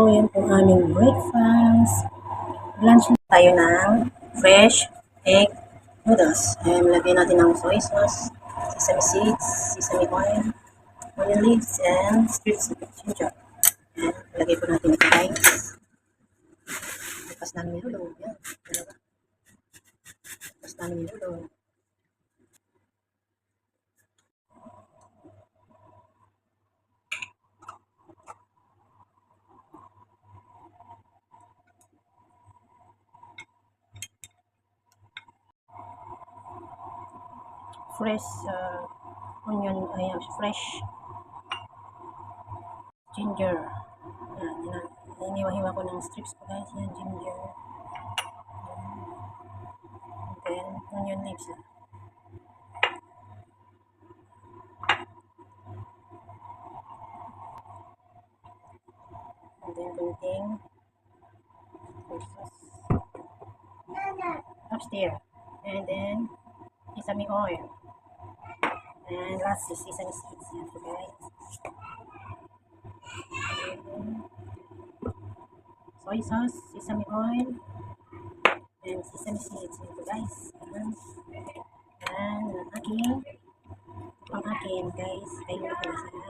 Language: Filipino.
yan po aming breakfast. Lunch na tayo ng fresh egg noodles. And lagyan natin ng soy sauce, sesame seeds, sesame oil, onion leaves, and strips of ginger. And lagay po natin ito guys. Tapos namin nilulog. Yan. Tapos namin nilulog. Fresh onion, fresh ginger. Yan, iniwa-hiwa ko ng strips ko guys. Yan, ginger. And then, onion leaves. And then, kunting sauce. Upstairs. And then, sesame oil. And last is sesame seeds. Yan po guys. Soy sauce, sesame oil, and sesame seeds. Yan po guys. And ang aking guys. Kayo na pala sana.